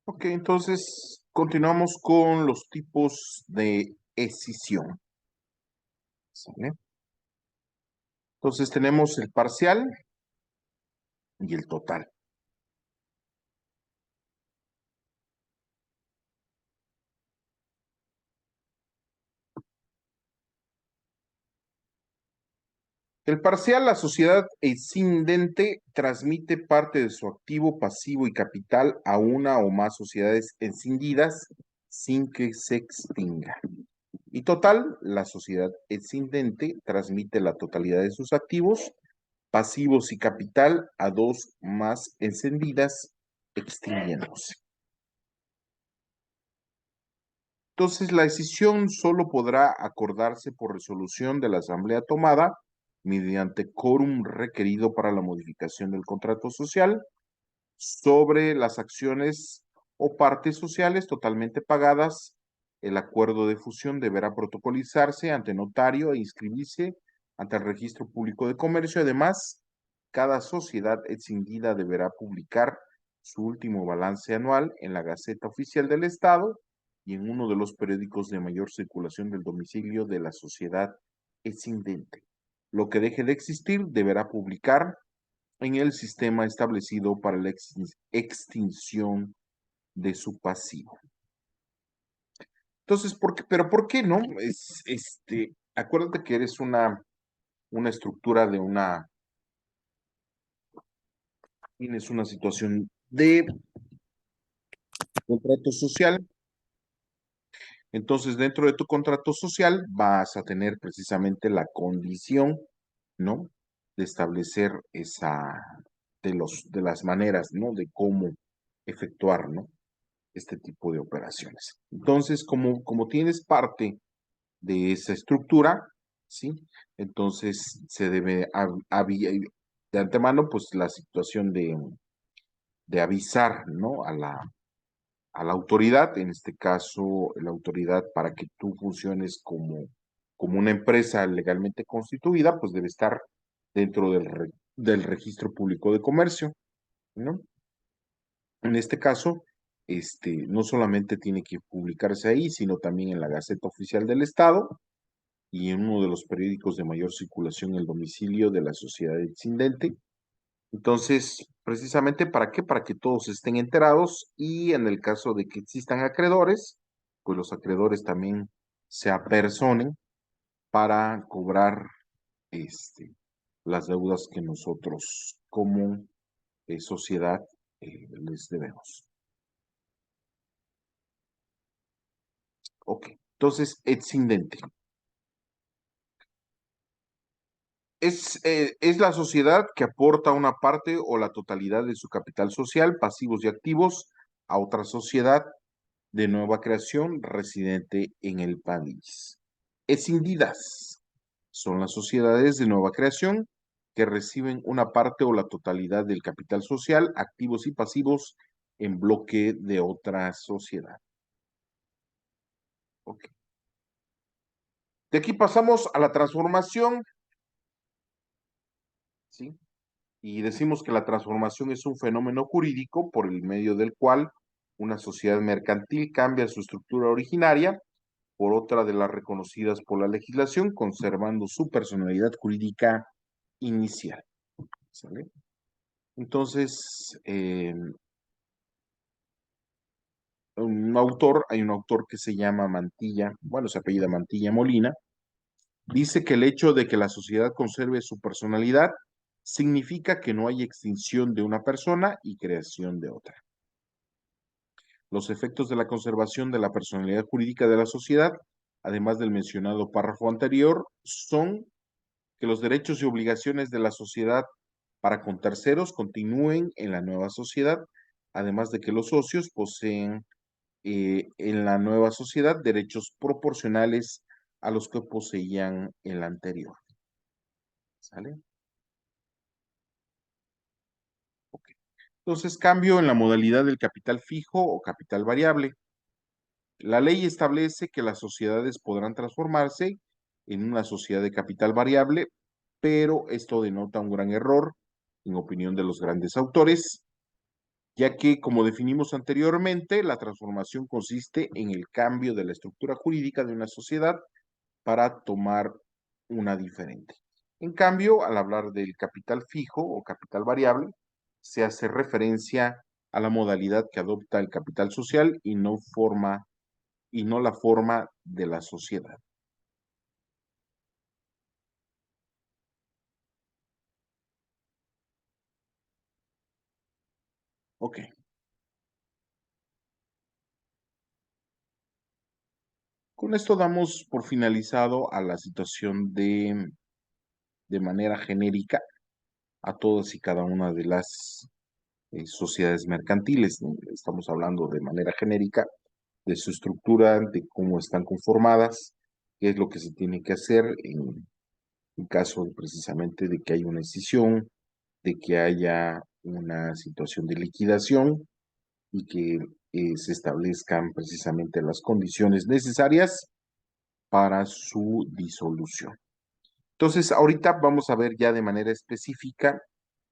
Ok, entonces continuamos con los tipos de escisión. ¿Sale? Entonces tenemos el parcial y el total. El parcial, la sociedad escindente transmite parte de su activo, pasivo y capital a una o más sociedades escindidas sin que se extinga. Y total, la sociedad escindente transmite la totalidad de sus activos, pasivos y capital a dos más encendidas, extinguiéndose. Entonces, la decisión solo podrá acordarse por resolución de la asamblea tomada mediante quórum requerido para la modificación del contrato social sobre las acciones o partes sociales totalmente pagadas. El acuerdo de fusión deberá protocolizarse ante notario e inscribirse ante el Registro Público de Comercio. Además, cada sociedad escindida deberá publicar su último balance anual en la Gaceta Oficial del Estado y en uno de los periódicos de mayor circulación del domicilio de la sociedad escindente. Lo que deje de existir deberá publicar en el sistema establecido para la extinción de su pasivo. Entonces, pero ¿por qué no? Acuérdate que eres una estructura de tienes una situación de contrato social. Entonces, dentro de tu contrato social vas a tener precisamente la condición, ¿no? De establecer de las maneras, ¿no? De cómo efectuar, ¿no? Este tipo de operaciones. Entonces, como tienes parte de esa estructura, ¿sí? Entonces se debe de antemano, pues la situación de avisar, ¿no? A la autoridad, en este caso, la autoridad para que tú funciones como una empresa legalmente constituida, pues debe estar dentro del registro público de comercio, ¿no? En este caso, no solamente tiene que publicarse ahí, sino también en la Gaceta Oficial del Estado y en uno de los periódicos de mayor circulación en el domicilio de la sociedad excedente. Entonces, precisamente, ¿para qué? Para que todos estén enterados y en el caso de que existan acreedores, pues los acreedores también se apersonen para cobrar las deudas que nosotros como sociedad les debemos. Ok, entonces, exindente. Es la sociedad que aporta una parte o la totalidad de su capital social, pasivos y activos a otra sociedad de nueva creación residente en el país. Escindidas son las sociedades de nueva creación que reciben una parte o la totalidad del capital social, activos y pasivos en bloque de otra sociedad. Ok. De aquí pasamos a la transformación, ¿sí? Y decimos que la transformación es un fenómeno jurídico por el medio del cual una sociedad mercantil cambia su estructura originaria por otra de las reconocidas por la legislación, conservando su personalidad jurídica inicial. ¿Sale? Entonces, hay un autor que se llama Mantilla, bueno, se apellida Mantilla Molina, dice que el hecho de que la sociedad conserve su personalidad significa que no hay extinción de una persona y creación de otra. Los efectos de la conservación de la personalidad jurídica de la sociedad, además del mencionado párrafo anterior, son que los derechos y obligaciones de la sociedad para con terceros continúen en la nueva sociedad, además de que los socios poseen en la nueva sociedad derechos proporcionales a los que poseían en la anterior. ¿Sale? Ok. Entonces, cambio en la modalidad del capital fijo o capital variable. La ley establece que las sociedades podrán transformarse en una sociedad de capital variable, pero esto denota un gran error, en opinión de los grandes autores, ya que, como definimos anteriormente, la transformación consiste en el cambio de la estructura jurídica de una sociedad para tomar una diferente. En cambio, al hablar del capital fijo o capital variable, se hace referencia a la modalidad que adopta el capital social y no la forma de la sociedad. Ok. Con esto damos por finalizado a la situación de manera genérica a todas y cada una de las sociedades mercantiles, ¿no? Estamos hablando de manera genérica de su estructura, de cómo están conformadas, qué es lo que se tiene que hacer en caso precisamente de que haya una escisión, de que haya una situación de liquidación y que se establezcan precisamente las condiciones necesarias para su disolución. Entonces, ahorita vamos a ver ya de manera específica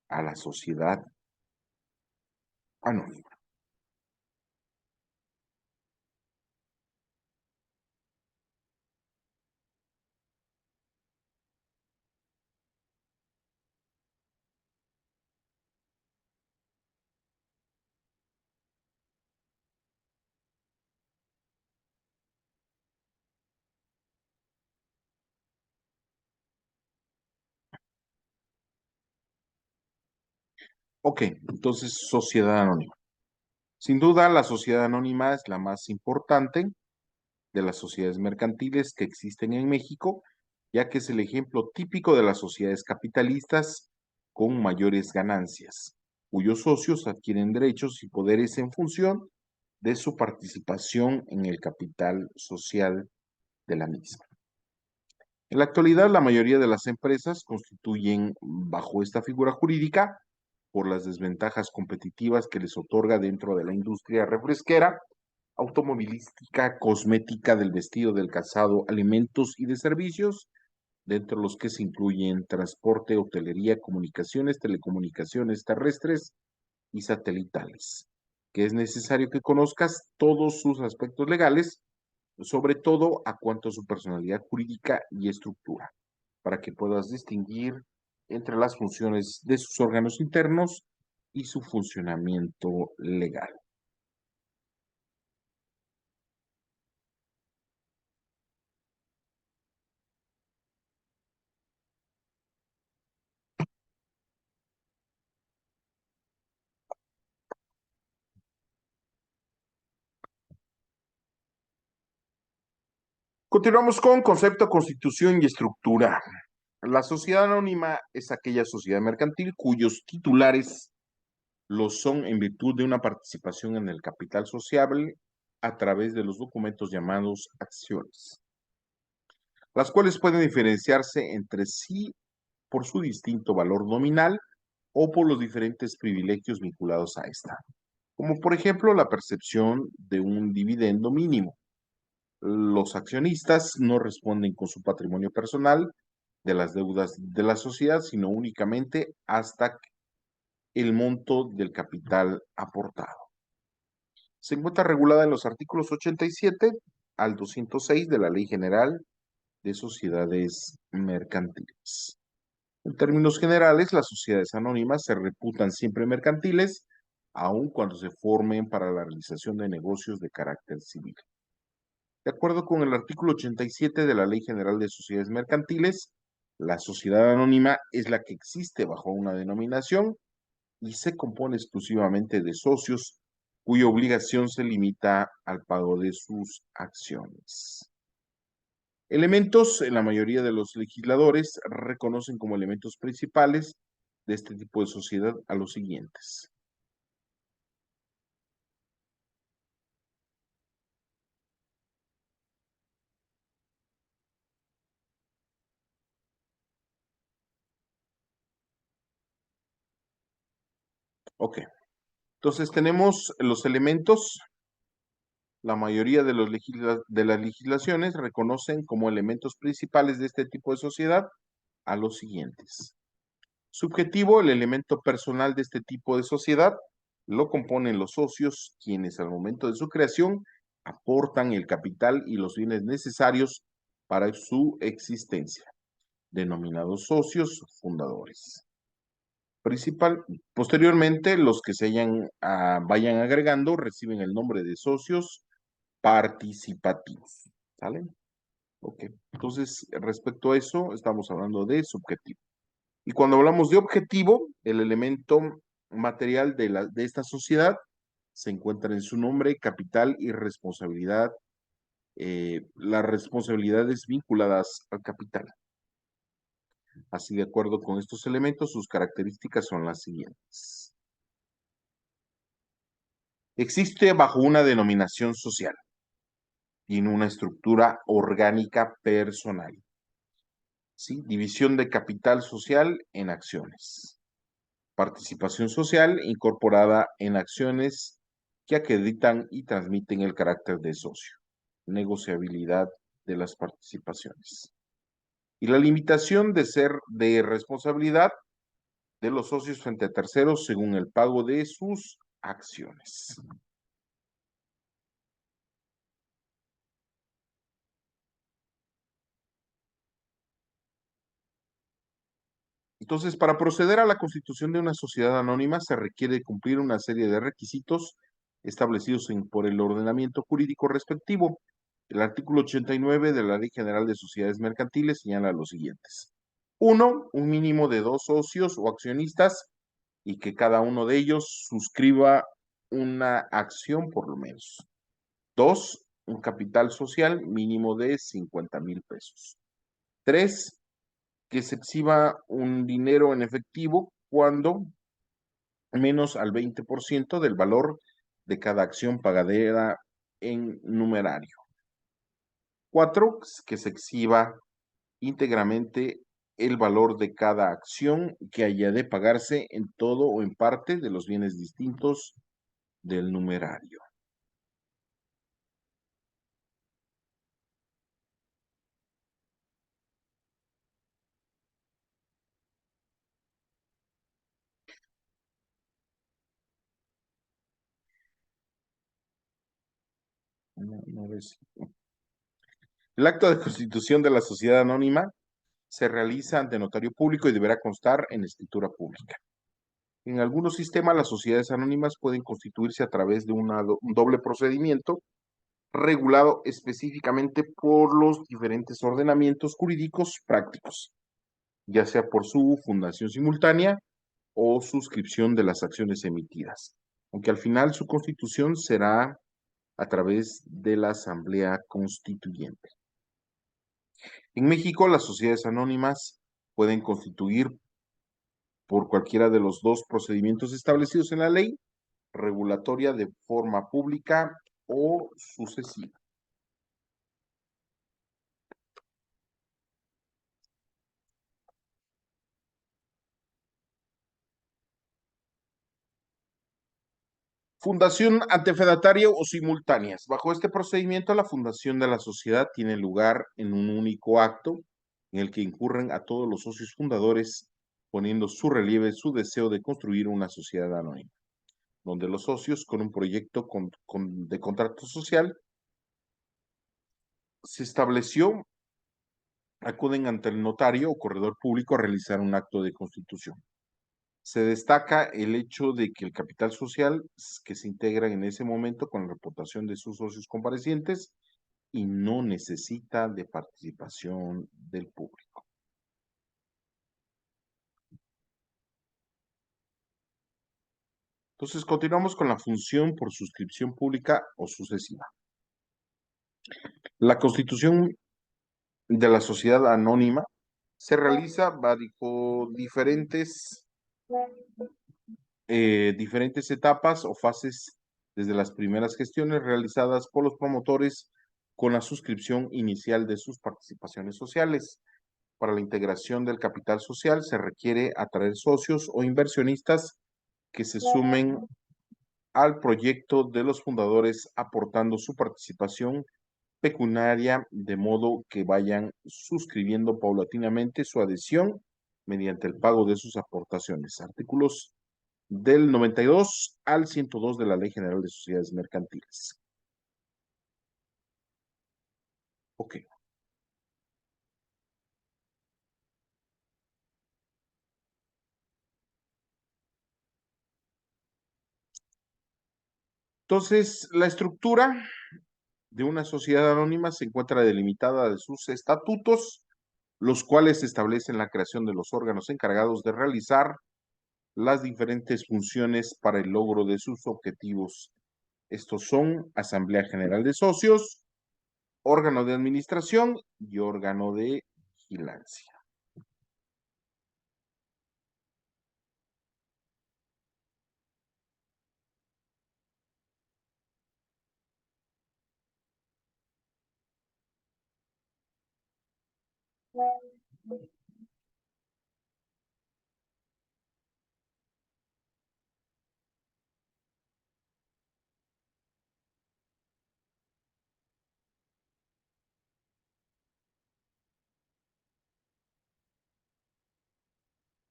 a la sociedad anónima. Ok, entonces, sociedad anónima. Sin duda, la sociedad anónima es la más importante de las sociedades mercantiles que existen en México, ya que es el ejemplo típico de las sociedades capitalistas con mayores ganancias, cuyos socios adquieren derechos y poderes en función de su participación en el capital social de la misma. En la actualidad, la mayoría de las empresas constituyen bajo esta figura jurídica por las desventajas competitivas que les otorga dentro de la industria refresquera, automovilística, cosmética, del vestido, del calzado, alimentos y de servicios, dentro de los que se incluyen transporte, hotelería, comunicaciones, telecomunicaciones terrestres y satelitales, que es necesario que conozcas todos sus aspectos legales, sobre todo a cuanto a su personalidad jurídica y estructura, para que puedas distinguir entre las funciones de sus órganos internos y su funcionamiento legal. Continuamos con concepto, constitución y estructura. La sociedad anónima es aquella sociedad mercantil cuyos titulares lo son en virtud de una participación en el capital sociable a través de los documentos llamados acciones, las cuales pueden diferenciarse entre sí por su distinto valor nominal o por los diferentes privilegios vinculados a esta, como por ejemplo la percepción de un dividendo mínimo. Los accionistas no responden con su patrimonio personal de las deudas de la sociedad, sino únicamente hasta el monto del capital aportado. Se encuentra regulada en los artículos 87 al 206 de la Ley General de Sociedades Mercantiles. En términos generales, las sociedades anónimas se reputan siempre mercantiles, aun cuando se formen para la realización de negocios de carácter civil. De acuerdo con el artículo 87 de la Ley General de Sociedades Mercantiles, la sociedad anónima es la que existe bajo una denominación y se compone exclusivamente de socios cuya obligación se limita al pago de sus acciones. Elementos, en la mayoría de los legisladores reconocen como elementos principales de este tipo de sociedad a los siguientes. Ok, entonces tenemos los elementos. La mayoría de, de las legislaciones reconocen como elementos principales de este tipo de sociedad a los siguientes. Subjetivo, el elemento personal de este tipo de sociedad Lo componen los socios, quienes al momento de su creación aportan el capital y los bienes necesarios para su existencia, denominados socios fundadores. Posteriormente, los que vayan agregando reciben el nombre de socios participativos. ¿Sale? Ok. Entonces, respecto a eso, estamos hablando de subjetivo. Y cuando hablamos de objetivo, el elemento material de esta sociedad se encuentra en su nombre, capital y responsabilidad, las responsabilidades vinculadas al capital. Así, de acuerdo con estos elementos, sus características son las siguientes. Existe bajo una denominación social, tiene una estructura orgánica personal, ¿sí? División de capital social en acciones. Participación social incorporada en acciones que acreditan y transmiten el carácter de socio. Negociabilidad de las participaciones. Y la limitación de ser de responsabilidad de los socios frente a terceros según el pago de sus acciones. Entonces, para proceder a la constitución de una sociedad anónima se requiere cumplir una serie de requisitos establecidos por el ordenamiento jurídico respectivo. El artículo 89 de la Ley General de Sociedades Mercantiles señala los siguientes. Uno, un mínimo de 2 socios o accionistas y que cada uno de ellos suscriba una acción por lo menos. Dos, un capital social mínimo de 50,000 pesos. Tres, que se exhiba un dinero en efectivo cuando menos al 20% del valor de cada acción pagadera en numerario. Cuatro, que se exhiba íntegramente el valor de cada acción que haya de pagarse en todo o en parte de los bienes distintos del numerario. El acto de constitución de la sociedad anónima se realiza ante notario público y deberá constar en escritura pública. En algunos sistemas, las sociedades anónimas pueden constituirse a través de un doble procedimiento regulado específicamente por los diferentes ordenamientos jurídicos prácticos, ya sea por su fundación simultánea o suscripción de las acciones emitidas, aunque al final su constitución será a través de la Asamblea Constituyente. En México, las sociedades anónimas pueden constituir por cualquiera de los dos procedimientos establecidos en la ley regulatoria de forma pública o sucesiva. Fundación antefedataria o simultáneas. Bajo este procedimiento, la fundación de la sociedad tiene lugar en un único acto en el que incurren a todos los socios fundadores, poniendo su relieve su deseo de construir una sociedad anónima, donde los socios con un proyecto de contrato social se estableció, acuden ante el notario o corredor público a realizar un acto de constitución. Se destaca el hecho de que el capital social que se integra en ese momento con la reputación de sus socios comparecientes y no necesita de participación del público. Entonces, continuamos con la función por suscripción pública o sucesiva. La constitución de la sociedad anónima se realiza bajo diferentes etapas o fases, desde las primeras gestiones realizadas por los promotores con la suscripción inicial de sus participaciones sociales. Para la integración del capital social se requiere atraer socios o inversionistas que se sumen al proyecto de los fundadores aportando su participación pecuniaria de modo que vayan suscribiendo paulatinamente su adhesión mediante el pago de sus aportaciones. Artículos del 92 al 102 de la Ley General de Sociedades Mercantiles. Ok. Entonces, la estructura de una sociedad anónima se encuentra delimitada de sus estatutos, los cuales establecen la creación de los órganos encargados de realizar las diferentes funciones para el logro de sus objetivos. Estos son Asamblea General de Socios, órgano de administración y órgano de vigilancia.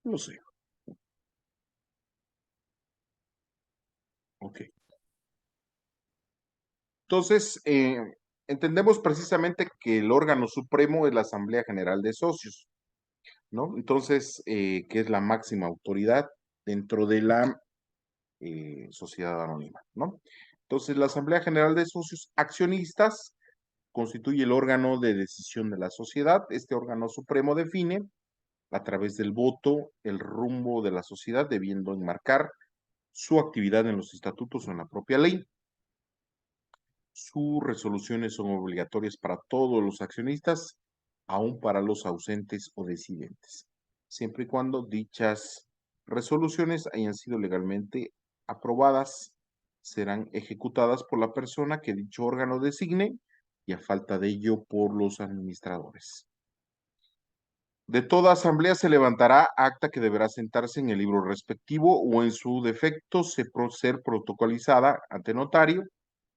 No sé. Ok. Entonces, entendemos precisamente que el órgano supremo es la Asamblea General de Socios, ¿no? Entonces, que es la máxima autoridad dentro de la sociedad anónima, ¿no? Entonces, la Asamblea General de Socios Accionistas constituye el órgano de decisión de la sociedad. Este órgano supremo define, a través del voto, el rumbo de la sociedad, debiendo enmarcar su actividad en los estatutos o en la propia ley. Sus resoluciones son obligatorias para todos los accionistas, aun para los ausentes o disidentes, siempre y cuando dichas resoluciones hayan sido legalmente aprobadas, serán ejecutadas por la persona que dicho órgano designe y a falta de ello por los administradores. De toda asamblea se levantará acta que deberá sentarse en el libro respectivo o en su defecto ser protocolizada ante notario.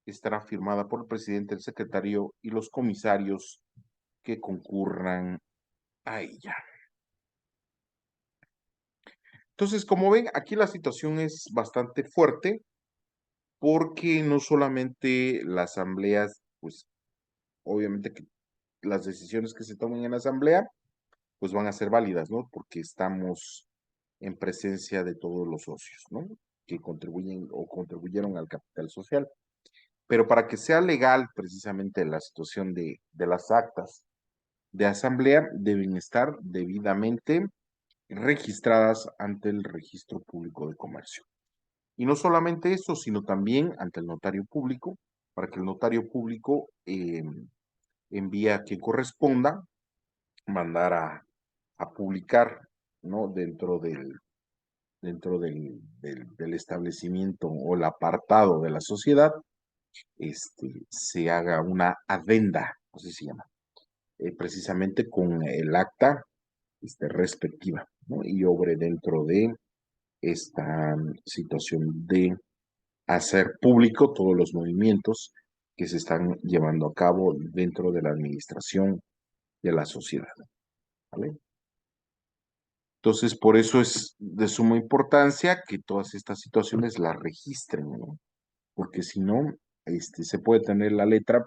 Estará firmada por el presidente, el secretario y los comisarios que concurran a ella. Entonces, como ven, aquí la situación es bastante fuerte porque no solamente la asamblea, pues obviamente que las decisiones que se tomen en la asamblea, pues van a ser válidas, ¿no? Porque estamos en presencia de todos los socios, ¿no? Que contribuyen o contribuyeron al capital social. Pero para que sea legal precisamente la situación de las actas de asamblea, deben estar debidamente registradas ante el Registro Público de Comercio. Y no solamente eso, sino también ante el notario público, para que el notario público envíe a quien corresponda, mandar a publicar, ¿no? Dentro del establecimiento o el apartado de la sociedad, se haga una adenda, así se llama, precisamente con el acta respectiva, ¿no? Y obre dentro de esta situación de hacer público todos los movimientos que se están llevando a cabo dentro de la administración de la sociedad, ¿vale? Entonces, por eso es de suma importancia que todas estas situaciones las registren, ¿no? Porque si no, se puede tener la letra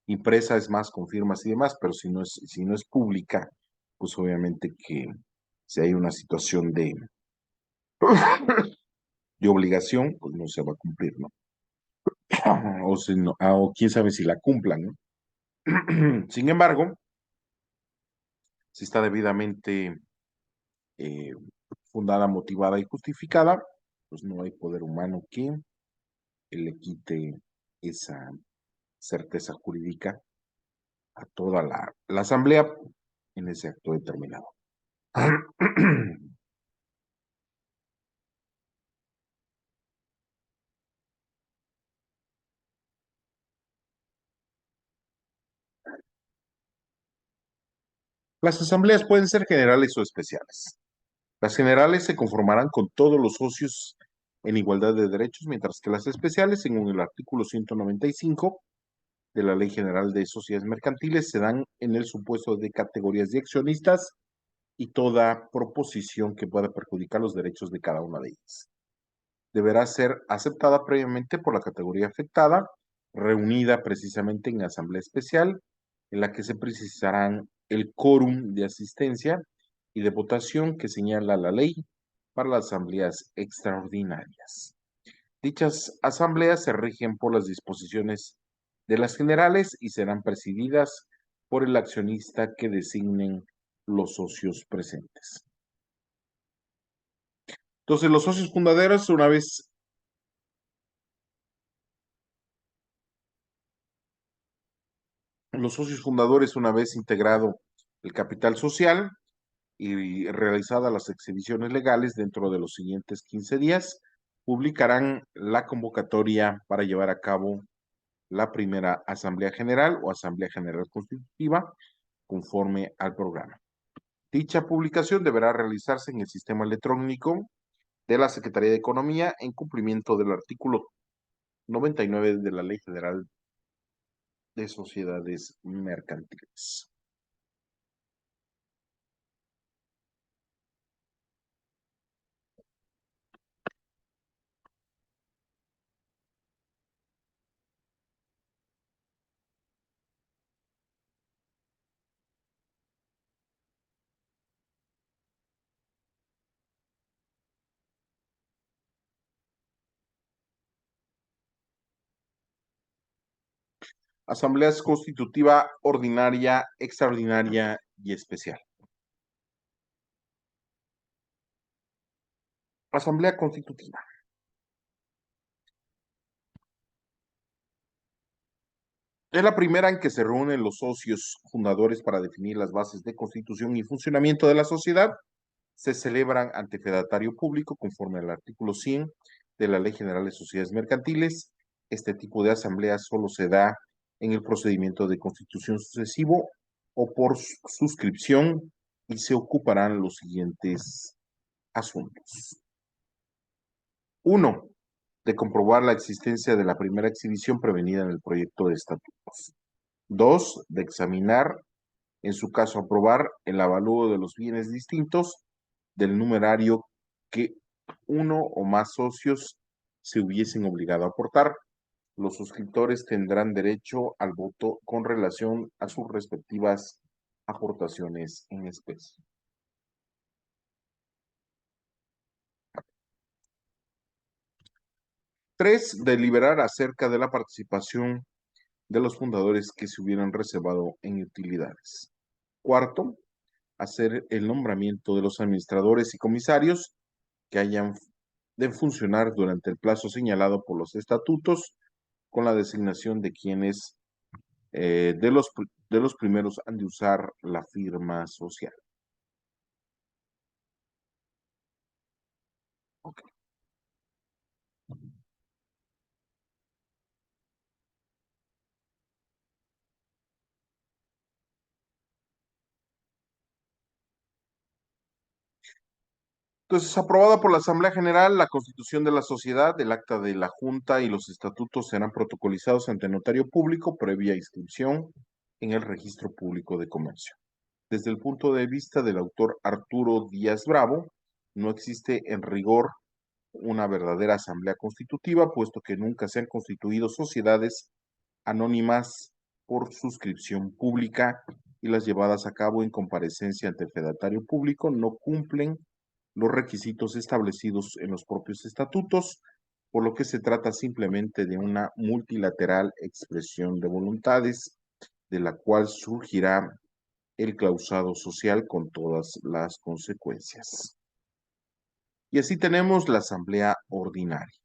impresa es más con firmas y demás, pero si no es pública, pues obviamente que si hay una situación de obligación, pues no se va a cumplir, ¿no? O, si no, o quién sabe si la cumplan, ¿no? Sin embargo, si está debidamente eh, fundada, motivada y justificada, pues no hay poder humano que le quite esa certeza jurídica a toda la asamblea en ese acto determinado. Las asambleas pueden ser generales o especiales. Las generales se conformarán con todos los socios en igualdad de derechos, mientras que las especiales, según el artículo 195 de la Ley General de Sociedades Mercantiles, se dan en el supuesto de categorías de accionistas y toda proposición que pueda perjudicar los derechos de cada una de ellas. Deberá ser aceptada previamente por la categoría afectada, reunida precisamente en asamblea especial, en la que se precisarán el quórum de asistencia y de votación que señala la ley para las asambleas extraordinarias. Dichas asambleas se rigen por las disposiciones de las generales y serán presididas por el accionista que designen los socios presentes. Entonces, los socios fundadores, una vez integrado el capital social y realizadas las exhibiciones legales dentro de los siguientes 15 días, publicarán la convocatoria para llevar a cabo la primera Asamblea General o Asamblea General Constitutiva conforme al programa. Dicha publicación deberá realizarse en el sistema electrónico de la Secretaría de Economía en cumplimiento del artículo 99 de la Ley Federal de Sociedades Mercantiles. Asambleas constitutiva ordinaria, extraordinaria y especial. Asamblea constitutiva. Es la primera en que se reúnen los socios fundadores para definir las bases de constitución y funcionamiento de la sociedad. Se celebran ante fedatario público conforme al artículo 100 de la Ley General de Sociedades Mercantiles. Este tipo de asamblea solo se da en el procedimiento de constitución sucesivo o por suscripción y se ocuparán los siguientes asuntos. 1. De comprobar la existencia de la primera exhibición prevenida en el proyecto de estatutos. 2. De examinar, en su caso aprobar, el avalúo de los bienes distintos del numerario que uno o más socios se hubiesen obligado a aportar. Los suscriptores tendrán derecho al voto con relación a sus respectivas aportaciones en especie. 3. Deliberar acerca de la participación de los fundadores que se hubieran reservado en utilidades. 4. Hacer el nombramiento de los administradores y comisarios que hayan de funcionar durante el plazo señalado por los estatutos, con la designación de quienes de los primeros han de usar la firma social. Okay. Entonces, aprobada por la Asamblea General, la Constitución de la Sociedad, el acta de la Junta y los estatutos serán protocolizados ante notario público previa inscripción en el Registro Público de Comercio. Desde el punto de vista del autor Arturo Díaz Bravo, no existe en rigor una verdadera asamblea constitutiva, puesto que nunca se han constituido sociedades anónimas por suscripción pública y las llevadas a cabo en comparecencia ante el fedatario público no cumplen los requisitos establecidos en los propios estatutos, por lo que se trata simplemente de una multilateral expresión de voluntades, de la cual surgirá el clausado social con todas las consecuencias. Y así tenemos la asamblea ordinaria.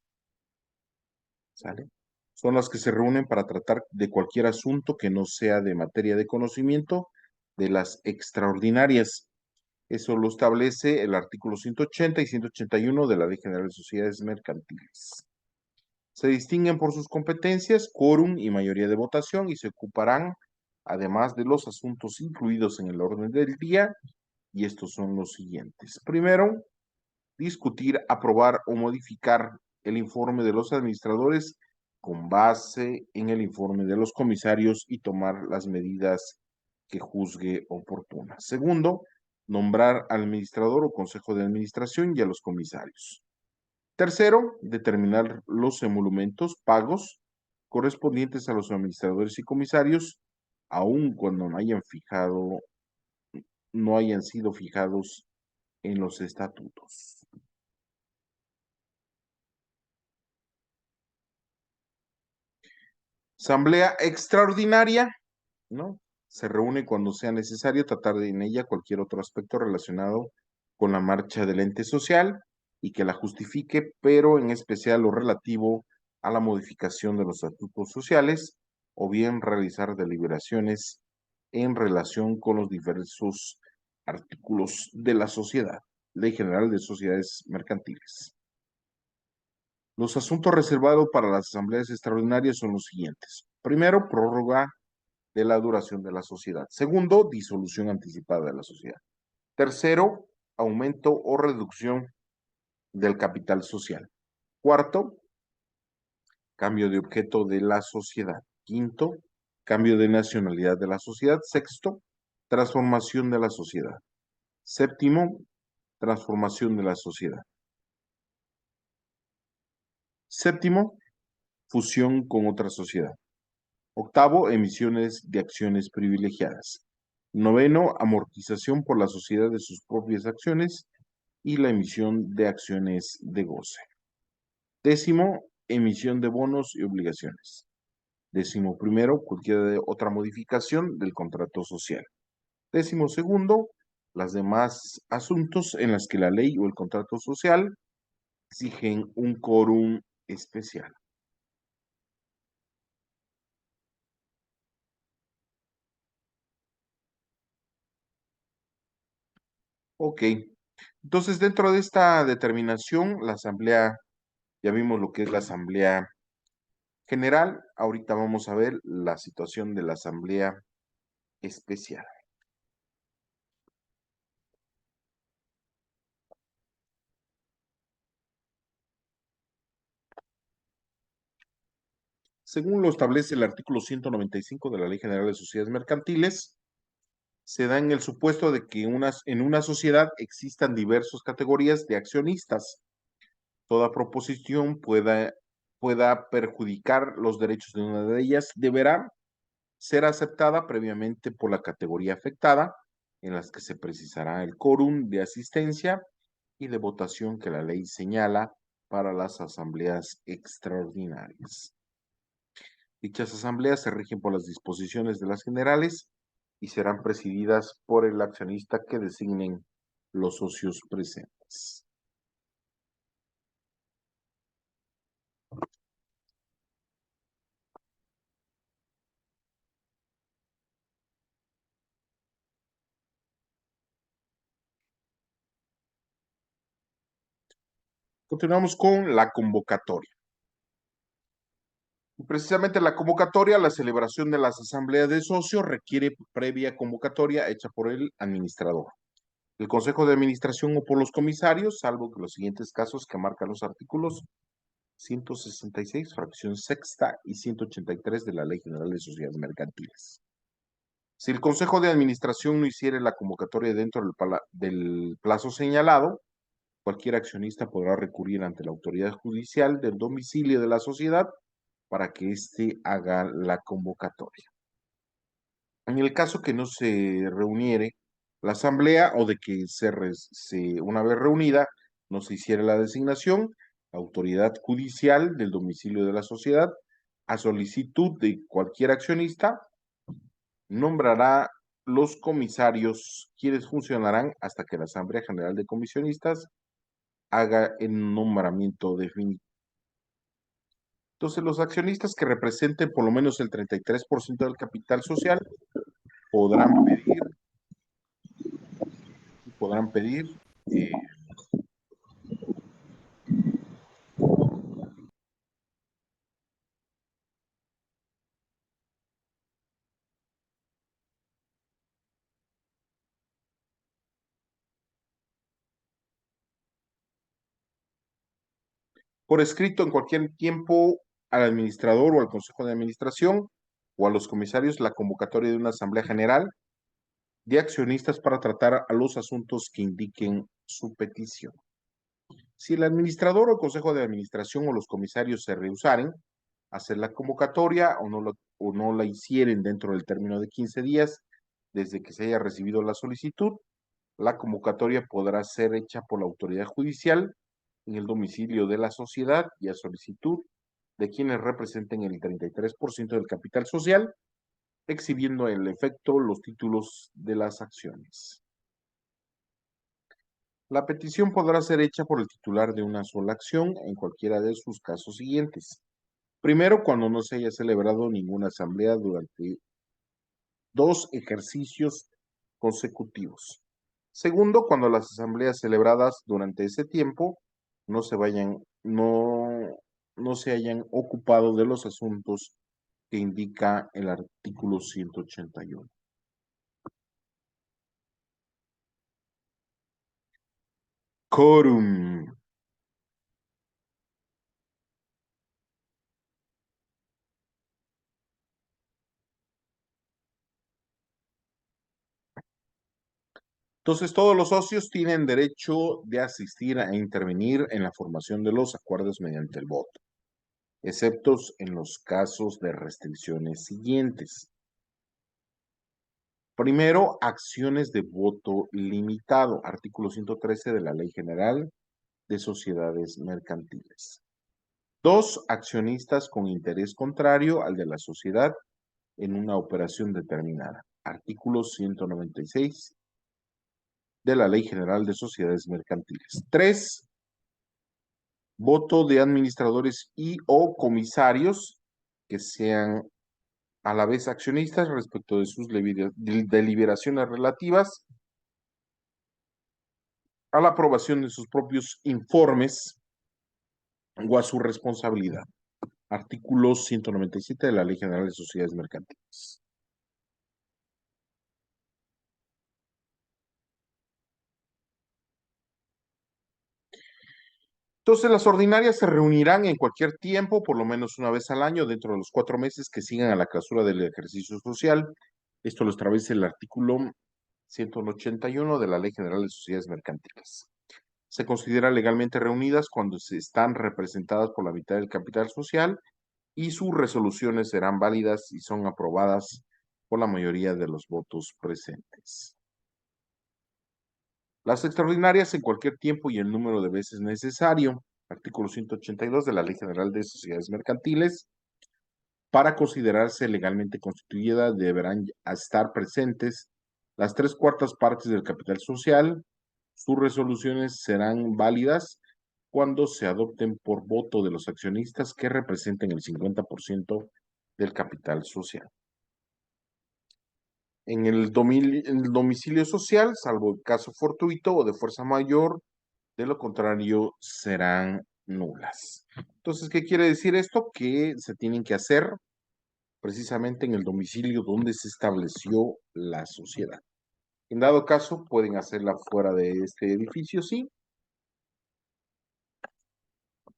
¿Sale? Son las que se reúnen para tratar de cualquier asunto que no sea de materia de conocimiento de las extraordinarias. Eso lo establece el artículo 180 y 181 de la Ley General de Sociedades Mercantiles. Se distinguen por sus competencias, quórum y mayoría de votación y se ocuparán, además de los asuntos incluidos en el orden del día, y estos son los siguientes. Primero, discutir, aprobar o modificar el informe de los administradores con base en el informe de los comisarios y tomar las medidas que juzgue oportunas. Segundo, nombrar al administrador o consejo de administración y a los comisarios. Tercero, determinar los emolumentos pagos correspondientes a los administradores y comisarios, aun cuando no hayan sido fijados en los estatutos. Asamblea extraordinaria, ¿no? Se reúne cuando sea necesario tratar en ella cualquier otro aspecto relacionado con la marcha del ente social y que la justifique, pero en especial lo relativo a la modificación de los estatutos sociales o bien realizar deliberaciones en relación con los diversos artículos de la sociedad, Ley General de Sociedades Mercantiles. Los asuntos reservados para las asambleas extraordinarias son los siguientes. Primero, prórroga de la duración de la sociedad. Segundo, disolución anticipada de la sociedad. Tercero, aumento o reducción del capital social. Cuarto, cambio de objeto de la sociedad. Quinto, cambio de nacionalidad de la sociedad. Sexto, transformación de la sociedad. Séptimo, transformación de la sociedad. Séptimo, fusión con otra sociedad. Octavo, emisiones de acciones privilegiadas. Noveno, amortización por la sociedad de sus propias acciones y la emisión de acciones de goce. Décimo, emisión de bonos y obligaciones. Décimo primero, cualquier otra modificación del contrato social. Décimo segundo, las demás asuntos en las que la ley o el contrato social exigen un quórum especial. Ok, entonces dentro de esta determinación, la asamblea, ya vimos lo que es la asamblea general, ahorita vamos a ver la situación de la asamblea especial. Según lo establece el artículo 195 de la Ley General de Sociedades Mercantiles, se da en el supuesto de que en una sociedad existan diversas categorías de accionistas. Toda proposición pueda perjudicar los derechos de una de ellas deberá ser aceptada previamente por la categoría afectada, en las que se precisará el quórum de asistencia y de votación que la ley señala para las asambleas extraordinarias. Dichas asambleas se rigen por las disposiciones de las generales y serán presididas por el accionista que designen los socios presentes. Continuamos con la convocatoria. Y precisamente la convocatoria, la celebración de las asambleas de socios requiere previa convocatoria hecha por el administrador, el consejo de administración o por los comisarios, salvo que los siguientes casos que marcan los artículos 166, fracción sexta y 183 de la Ley General de Sociedades Mercantiles. Si el consejo de administración no hiciere la convocatoria dentro del plazo señalado, cualquier accionista podrá recurrir ante la autoridad judicial del domicilio de la sociedad para que éste haga la convocatoria. En el caso que no se reuniere la asamblea o de que una vez reunida no se hiciera la designación, la autoridad judicial del domicilio de la sociedad, a solicitud de cualquier accionista, nombrará los comisarios, quienes funcionarán hasta que la Asamblea General de Comisionistas haga el nombramiento definitivo. Entonces, los accionistas que representen por lo menos el 33% del capital social podrán pedir eh, por escrito en cualquier tiempo al administrador o al consejo de administración o a los comisarios la convocatoria de una asamblea general de accionistas para tratar a los asuntos que indiquen su petición. Si el administrador o consejo de administración o los comisarios se rehusaren a hacer la convocatoria o no la hicieren dentro del término de 15 días desde que se haya recibido la solicitud, la convocatoria podrá ser hecha por la autoridad judicial en el domicilio de la sociedad y a solicitud de quienes representen el 33% del capital social, exhibiendo el efecto los títulos de las acciones. La petición podrá ser hecha por el titular de una sola acción en cualquiera de sus casos siguientes. Primero, cuando no se haya celebrado ninguna asamblea durante 2 ejercicios consecutivos. Segundo, cuando las asambleas celebradas durante ese tiempo no se vayan, no se hayan ocupado de los asuntos que indica el artículo 181. Quórum. Entonces, todos los socios tienen derecho de asistir e intervenir en la formación de los acuerdos mediante el voto, excepto en los casos de restricciones siguientes. Primero, acciones de voto limitado, artículo 113 de la Ley General de Sociedades Mercantiles. 2, accionistas con interés contrario al de la sociedad en una operación determinada, artículo 196 de la Ley General de Sociedades Mercantiles. 3, voto de administradores y o comisarios que sean a la vez accionistas respecto de sus deliberaciones relativas a la aprobación de sus propios informes o a su responsabilidad. Artículo 197 de la Ley General de Sociedades Mercantiles. Entonces, las ordinarias se reunirán en cualquier tiempo, por lo menos una vez al año, dentro de los 4 meses que sigan a la clausura del ejercicio social. Esto lo establece el artículo 181 de la Ley General de Sociedades Mercantiles. Se considera legalmente reunidas cuando se están representadas por la mitad del capital social y sus resoluciones serán válidas y son aprobadas por la mayoría de los votos presentes. Las extraordinarias en cualquier tiempo y el número de veces necesario. Artículo 182 de la Ley General de Sociedades Mercantiles. Para considerarse legalmente constituida deberán estar presentes las 3/4 partes del capital social. Sus resoluciones serán válidas cuando se adopten por voto de los accionistas que representen el 50% del capital social. En el domicilio social, salvo el caso fortuito o de fuerza mayor, de lo contrario serán nulas. Entonces, ¿qué quiere decir esto? Que se tienen que hacer precisamente en el domicilio donde se estableció la sociedad. En dado caso, pueden hacerla fuera de este edificio, sí,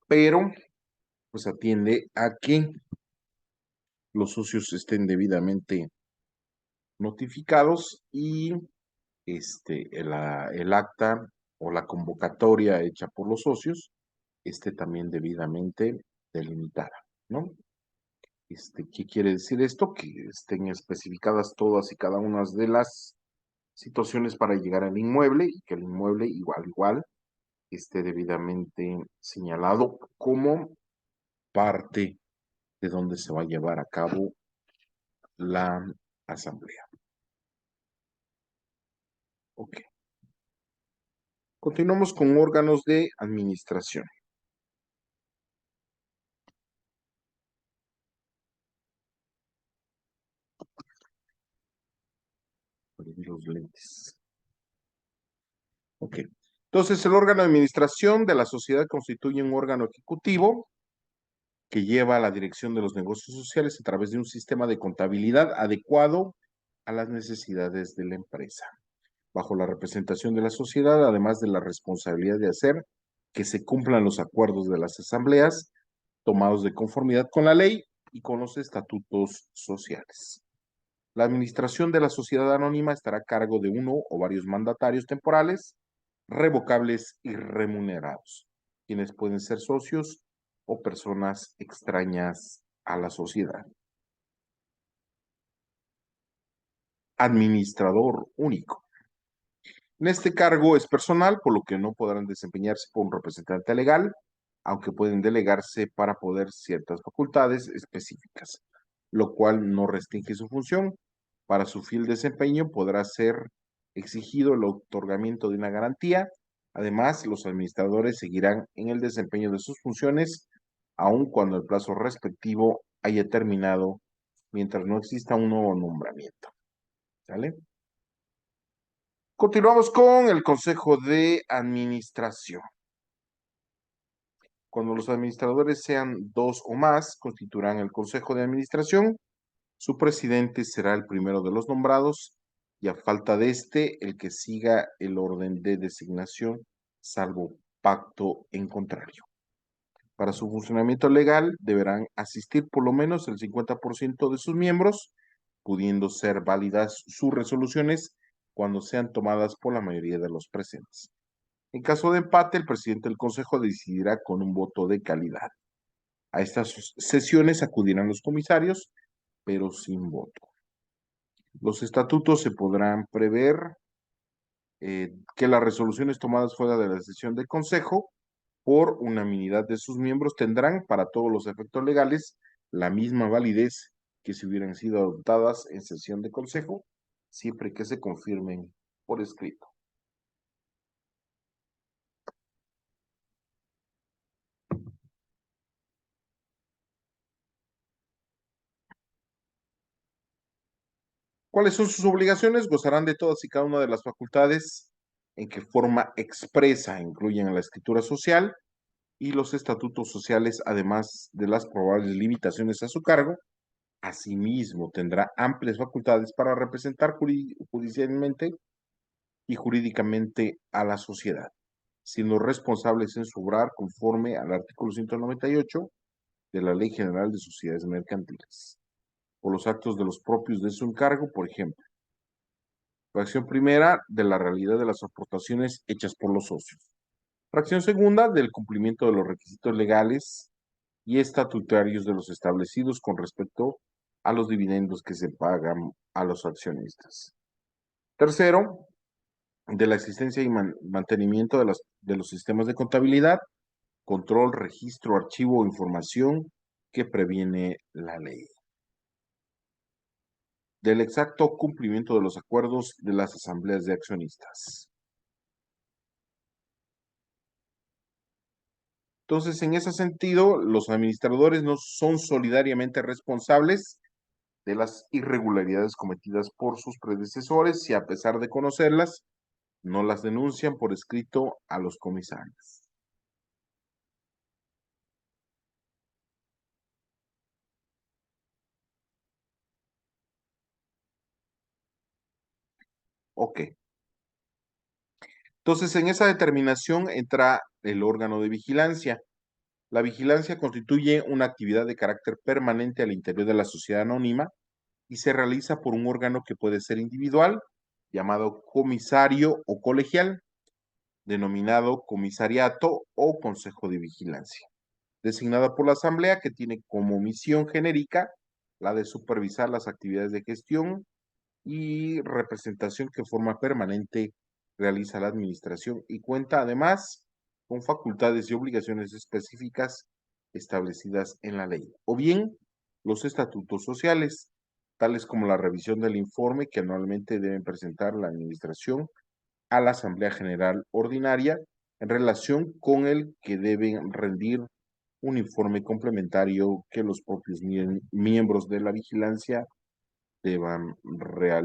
pero pues atiende a que los socios estén debidamente notificados y el acta o la convocatoria hecha por los socios esté también debidamente delimitada, ¿no? ¿Qué quiere decir esto? Que estén especificadas todas y cada una de las situaciones para llegar al inmueble y que el inmueble igual esté debidamente señalado como parte de donde se va a llevar a cabo la asamblea. Ok. Continuamos con órganos de administración. Los lentes. Ok. Entonces, el órgano de administración de la sociedad constituye un órgano ejecutivo que lleva la dirección de los negocios sociales a través de un sistema de contabilidad adecuado a las necesidades de la empresa, bajo la representación de la sociedad, además de la responsabilidad de hacer que se cumplan los acuerdos de las asambleas tomados de conformidad con la ley y con los estatutos sociales. La administración de la sociedad anónima estará a cargo de uno o varios mandatarios temporales, revocables y remunerados, quienes pueden ser socios o personas extrañas a la sociedad. Administrador único. En este cargo es personal, por lo que no podrán desempeñarse por un representante legal, aunque pueden delegarse para poder ciertas facultades específicas, lo cual no restringe su función. Para su fiel desempeño podrá ser exigido el otorgamiento de una garantía. Además, los administradores seguirán en el desempeño de sus funciones, aun cuando el plazo respectivo haya terminado, mientras no exista un nuevo nombramiento. ¿Sale? Continuamos con el Consejo de Administración. Cuando los administradores sean dos o más, constituirán el Consejo de Administración. Su presidente será el primero de los nombrados y a falta de este, el que siga el orden de designación, salvo pacto en contrario. Para su funcionamiento legal deberán asistir por lo menos el 50% de sus miembros, pudiendo ser válidas sus resoluciones cuando sean tomadas por la mayoría de los presentes. En caso de empate, el presidente del Consejo decidirá con un voto de calidad. A estas sesiones acudirán los comisarios, pero sin voto. Los estatutos se podrán prever que las resoluciones tomadas fuera de la sesión del Consejo por unanimidad de sus miembros tendrán para todos los efectos legales la misma validez que si hubieran sido adoptadas en sesión de Consejo, siempre que se confirmen por escrito. ¿Cuáles son sus obligaciones? Gozarán de todas y cada una de las facultades en que forma expresa incluyen la escritura social y los estatutos sociales, además de las probables limitaciones a su cargo. Asimismo, tendrá amplias facultades para representar judicialmente y jurídicamente a la sociedad, siendo responsables en su obrar conforme al artículo 198 de la Ley General de Sociedades Mercantiles, por los actos de los propios de su encargo, por ejemplo, fracción primera de la realidad de las aportaciones hechas por los socios. Fracción segunda del cumplimiento de los requisitos legales y estatutarios de los establecidos con respecto a los dividendos que se pagan a los accionistas. Tercero, de la existencia y mantenimiento de los sistemas de contabilidad, control, registro, archivo o información que previene la ley. Del exacto cumplimiento de los acuerdos de las asambleas de accionistas. Entonces, en ese sentido, los administradores no son solidariamente responsables de las irregularidades cometidas por sus predecesores y a pesar de conocerlas, no las denuncian por escrito a los comisarios. Ok. Entonces, en esa determinación entra el órgano de vigilancia. La vigilancia constituye una actividad de carácter permanente al interior de la sociedad anónima y se realiza por un órgano que puede ser individual, llamado comisario o colegial, denominado comisariato o consejo de vigilancia, designada por la Asamblea, que tiene como misión genérica la de supervisar las actividades de gestión y representación que forma permanente realiza la administración y cuenta además con facultades y obligaciones específicas establecidas en la ley, o bien los estatutos sociales, tales como la revisión del informe que anualmente deben presentar la administración a la Asamblea General Ordinaria en relación con el que deben rendir un informe complementario que los propios miembros de la vigilancia deban realizar.